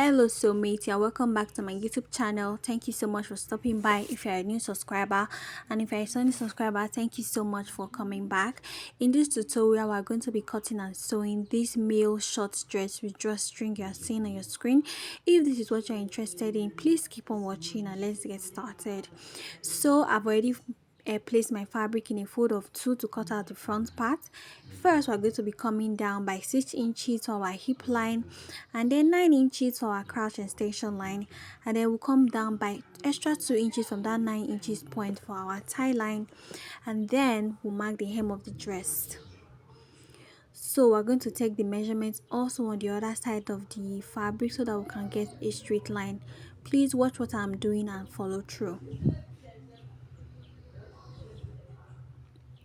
Hello soulmate, you're welcome back to my YouTube channel. Thank you so much for stopping by. If you're a new subscriber, and if you're a returning subscriber, thank you so much for coming back. In this tutorial, we're going to be cutting and sewing this male short dress with drawstring you're seeing on your screen. If this is what you're interested in, please keep on watching and let's get started. So I've already place my fabric in a fold of 2 to cut out the front part. First, we're going to be coming down by 6 inches for our hip line, and then 9 inches for our crouch extension line, and then we'll come down by extra 2 inches from that 9 inches point for our tie line, and then we'll mark the hem of the dress. So we're going to take the measurements also on the other side of the fabric so that we can get a straight line. Please watch what I'm doing and follow through.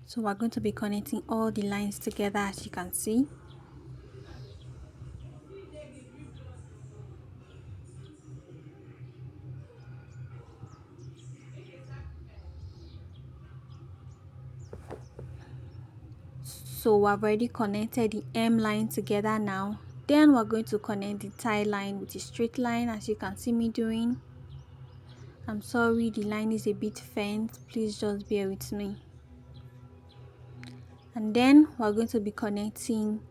So we're going to be connecting all the lines together, as you can see. So we've already connected the hem line together now. Then we're going to connect the tie line with a straight line, as you can see me doing. I'm sorry, the line is a bit faint, please just bear with me. And then we're going to be connecting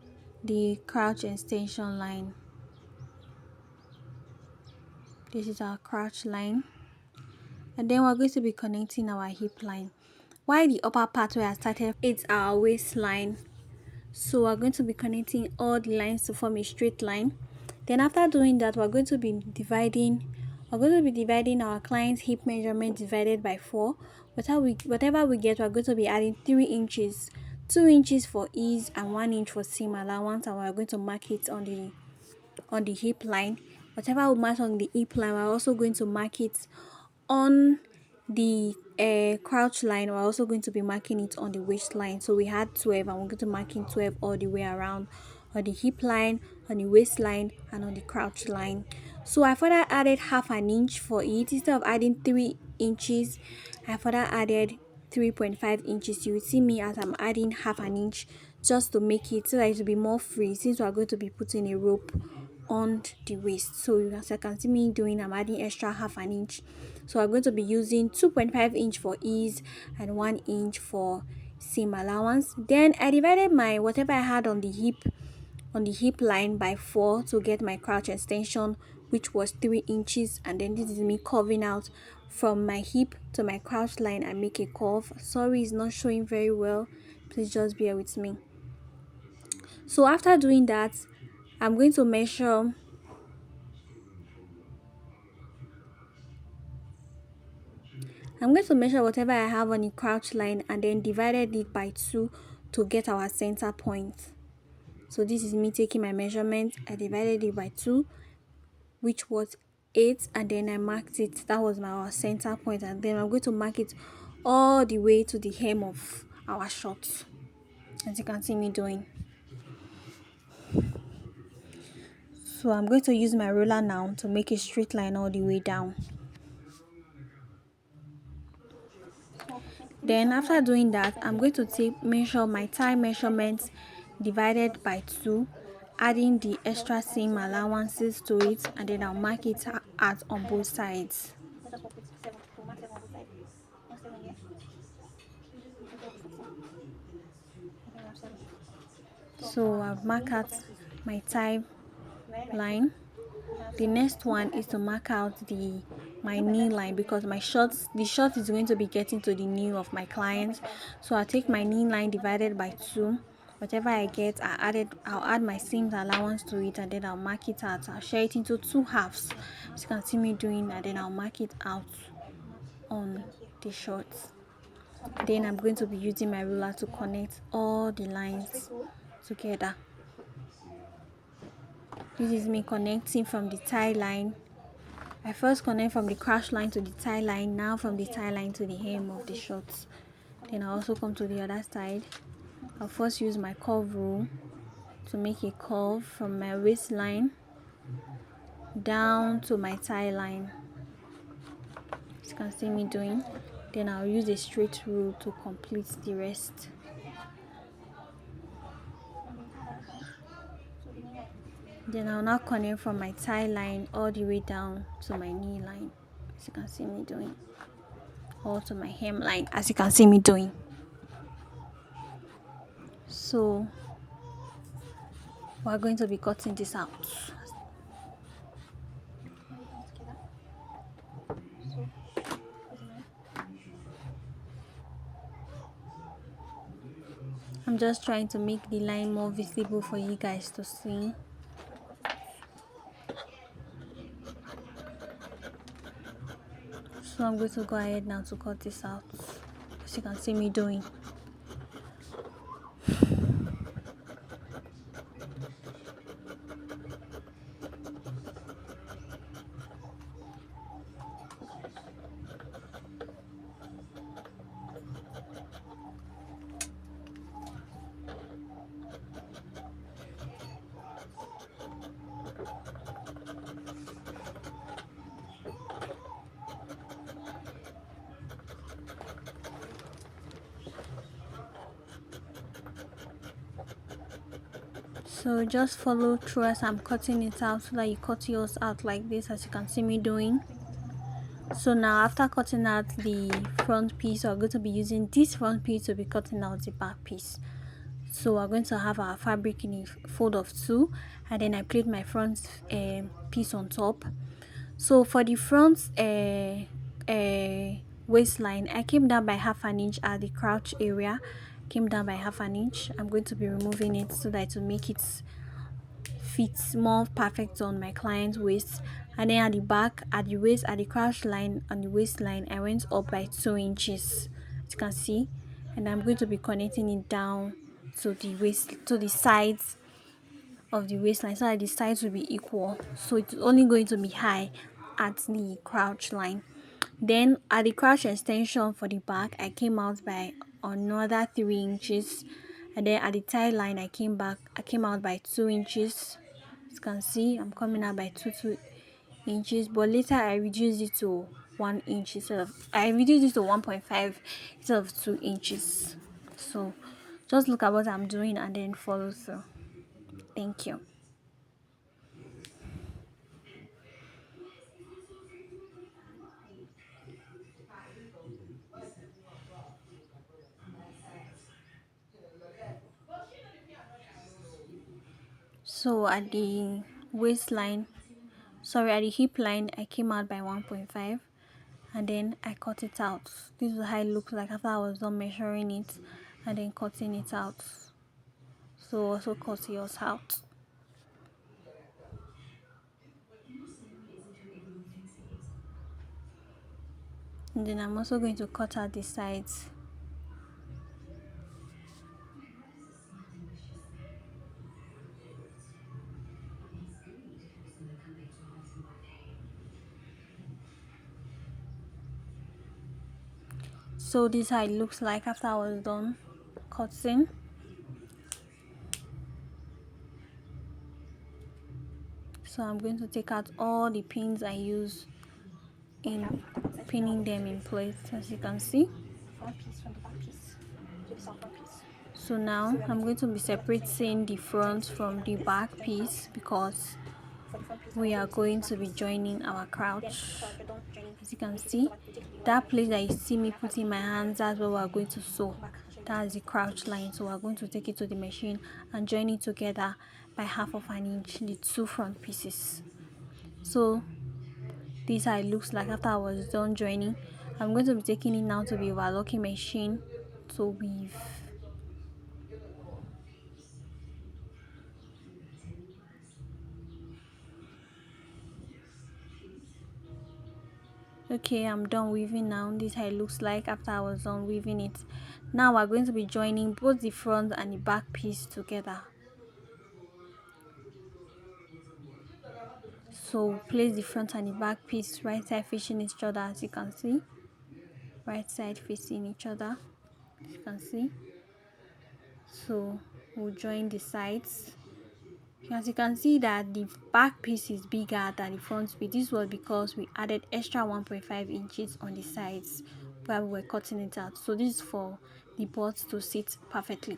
the crouch extension line. This is our crouch line. And then we're going to be connecting our hip line. While the upper part where I started, it's our waistline. So we're going to be connecting all the lines to form a straight line. Then after doing that, we're going to be dividing our client's hip measurement divided by 4. Whatever we get, we're going to be adding 3 inches, 2 inches for ease and 1 inch for seam allowance, and we're going to mark it on the hip line. Whatever we mark on the hip line, we're also going to mark it on the crouch line. We're also going to be marking it on the waistline. So we had 12 and we're going to mark in 12 all the way around, on the hip line, on the waistline, and on the crouch line. So I further added half an inch for it. Instead of adding 3 inches, I further added 3.5 inches. You will see me as I'm adding half an inch just to make it so that it will be more free, since we are going to be putting a rope on the waist. So as you can see me doing, I'm adding extra half an inch. So I'm going to be using 2.5 inch for ease and 1 inch for seam allowance. Then I divided my whatever I had on the hip line by 4 to get my crouch extension, which was 3 inches. And then this is me curving out from my hip to my crouch line and make a curve. Sorry, it's not showing very well, please just bear with me. So after doing that, I'm going to measure whatever I have on the crouch line and then divided it by 2 to get our center point. So this is me taking my measurement. I divided it by 2, which was 8, and then I marked it. That was our center point, and then I'm going to mark it all the way to the hem of our shorts, as you can see me doing. So I'm going to use my ruler now to make a straight line all the way down. Then after doing that, I'm going to measure my tie measurements divided by 2, adding the extra seam allowances to it, and then I'll mark it at on both sides. So I've marked out my tie line. The next one is to mark out my knee line, because the short is going to be getting to the knee of my client. So I'll take my knee line divided by 2. Whatever I get, I'll add my seams allowance to it, and then I'll mark it out. I'll share it into 2 halves, as you can see me doing, and then I'll mark it out on the shorts. Then I'm going to be using my ruler to connect all the lines together. This is me connecting from the tie line. I first connect from the crouch line to the tie line, now from the tie line to the hem of the shorts. Then I also come to the other side. I'll first use my curve rule to make a curve from my waistline down to my tie line, as you can see me doing. Then I'll use a straight rule to complete the rest. Then I'll now connect from my tie line all the way down to my knee line, as you can see me doing, or to my hem line, as you can see me doing. So we're going to be cutting this out. I'm just trying to make the line more visible for you guys to see. So I'm going to go ahead now to cut this out, as you can see me doing. So just follow through as I'm cutting it out, so that you cut yours out like this, as you can see me doing. So now after cutting out the front piece, we're going to be using this front piece to be cutting out the back piece. So we're going to have our fabric in a fold of 2, and then I placed my front piece on top. So for the front waistline, I came down by half an inch at the crotch area. Came down by half an inch. I'm going to be removing it so that to make it fit more perfect on my client's waist. And then at the back, at the waist, at the crotch line, on the waistline, I went up by 2 inches, as you can see. And I'm going to be connecting it down to the waist, to the sides of the waistline, so that the sides will be equal. So it's only going to be high at the crotch line. Then at the crotch extension for the back, I came out by another 3 inches. And then at the tie line, I came out by 2 inches. As you can see, I'm coming out by 2 inches, but later I reduced it to 1 inch instead of, I reduced it to 1.5 instead of 2 inches. So just look at what I'm doing and then follow through. Thank you. So at the waistline, sorry, at the hip line, I came out by 1.5, and then I cut it out. This is how it looks like after I was done measuring it and then cutting it out. So also cut yours out. And then I'm also going to cut out the sides. So this is how it looks like after I was done cutting. So I'm going to take out all the pins I use in pinning them in place, as you can see. So now I'm going to be separating the front from the back piece, because we are going to be joining our crouch. As you can see, that place that you see me putting my hands, that's where we're going to sew. That's the crouch line. So we're going to take it to the machine and join it together by half of an inch, the 2 front pieces. So this is how it looks like after I was done joining. I'm going to be taking it now to the overlocking machine to weave. Okay, I'm done weaving now. This is how it looks like after I was done weaving it. Now we're going to be joining both the front and the back piece together. So place the front and the back piece right side facing each other, as you can see. Right side facing each other, as you can see. So we'll join the sides. As you can see that the back piece is bigger than the front piece. This was because we added extra 1.5 inches on the sides while we were cutting it out. So this is for the board to sit perfectly.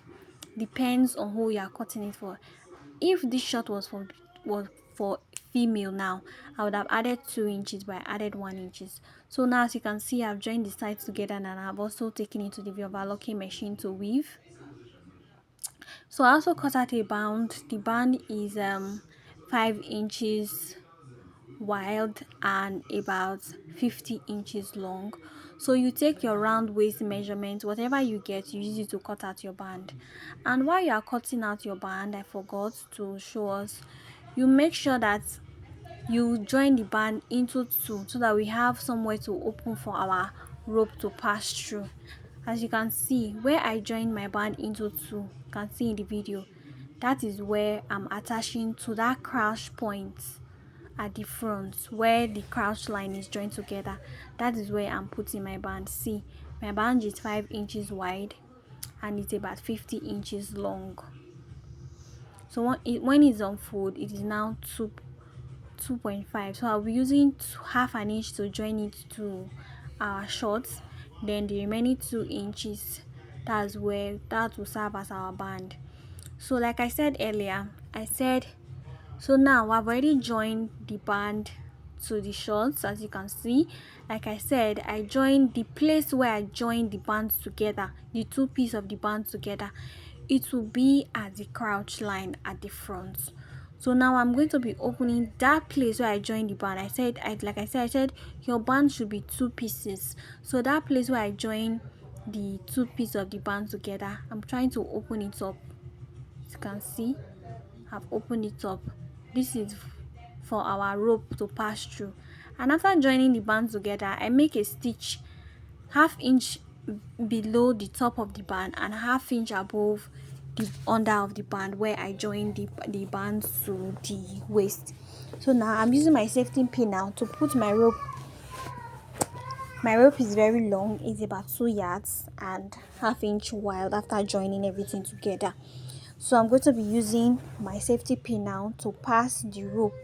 Depends on who you are cutting it for. If this shot was was for female. Now I would have added 2 inches, but I added 1 inches. So now as you can see, I've joined the sides together, and I've also taken it to the overlocking machine to weave. So I also cut out a band. The band is 5 inches wide and about 50 inches long. So you take your round waist measurement, whatever you get, you use it to cut out your band. And while you are cutting out your band, I forgot to show us, you make sure that you join the band into 2 so that we have somewhere to open for our rope to pass through. As you can see, where I joined my band into 2, you can see in the video, that is where I'm attaching to that crouch point at the front, where the crouch line is joined together. That is where I'm putting my band. See, my band is 5 inches wide and it's about 50 inches long. So when it's on fold, it is now 2.5. So I'll be using half an inch to join it to our shorts, then the remaining 2 inches, that will serve as our band. So like I said earlier, so now I've already joined the band to the shorts. As you can see, like I said, I joined the place where I joined the bands together, the 2 pieces of the band together, it will be at the crouch line at the front. So now I'm going to be opening that place where I joined the band. I said your band should be 2 pieces. So that place where I joined the 2 pieces of the band together, I'm trying to open it up. As you can see, I've opened it up. This is for our rope to pass through. And after joining the band together, I make a stitch half inch below the top of the band and half inch above the under of the band where I joined the band to the waist. So now I'm using my safety pin now to put my rope. My rope is very long, it's about 2 yards and half inch wide after joining everything together. So I'm going to be using my safety pin now to pass the rope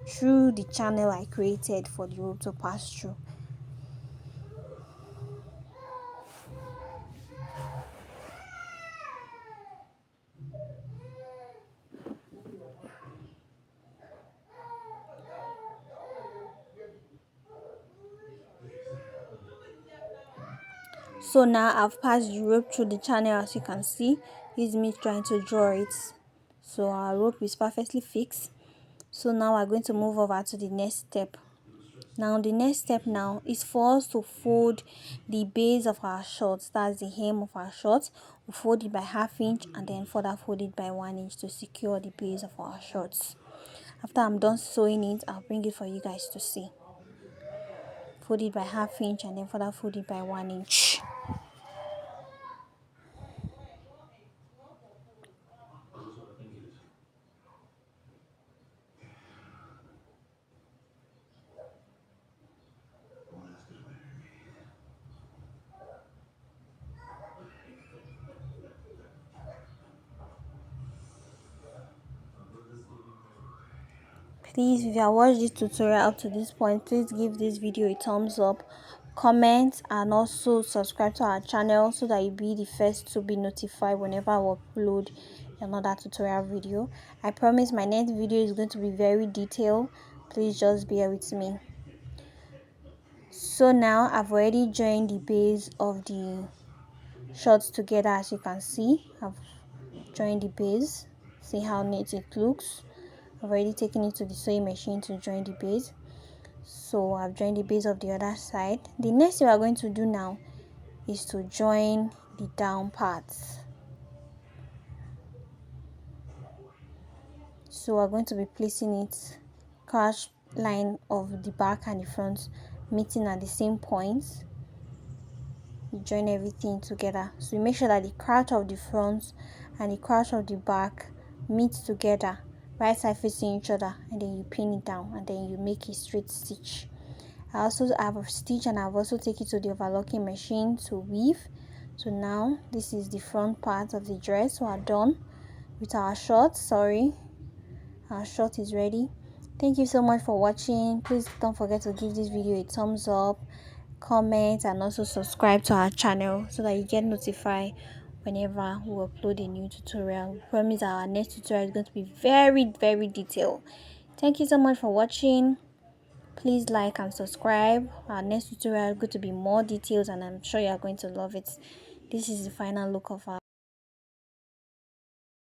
through the channel I created for the rope to pass through. So now I've passed the rope through the channel. As you can see, this is me trying to draw it. So our rope is perfectly fixed. So now we're going to move over to the next step. Now the next step now is for us to fold the base of our shorts. That's the hem of our shorts. We fold it by half inch and then further fold it by 1 inch to secure the base of our shorts. After I'm done sewing it, I'll bring it for you guys to see. Fold it by half inch and then further fold it by 1 inch. Please, if you have watched this tutorial up to this point, please give this video a thumbs up, comment, and also subscribe to our channel so that you'll be the first to be notified whenever I upload another tutorial video. I promise my next video is going to be very detailed. Please just bear with me. So now I've already joined the base of the shorts together. As you can see, I've joined the base. See how neat it looks. I've already taken it to the sewing machine to join the base. So I've joined the base of the other side. The next thing we are going to do now is to join the down parts. So we're going to be placing it crouch line of the back and the front meeting at the same points. You join everything together. So you make sure that the crouch of the front and the crouch of the back meet together, right side facing each other, and then you pin it down and then you make a straight stitch. I also have a stitch and I've also taken it to the overlocking machine to weave. So now this is the front part of the dress. We are done with our short. Our short is ready. Thank you so much for watching. Please don't forget to give this video a thumbs up, comment, and also subscribe to our channel so that you get notified whenever we upload a new tutorial. We promise our next tutorial is going to be very, very detailed. Thank you so much for watching. Please like and subscribe. Our next tutorial is going to be more details, and I'm sure you are going to love it. This is the final look of our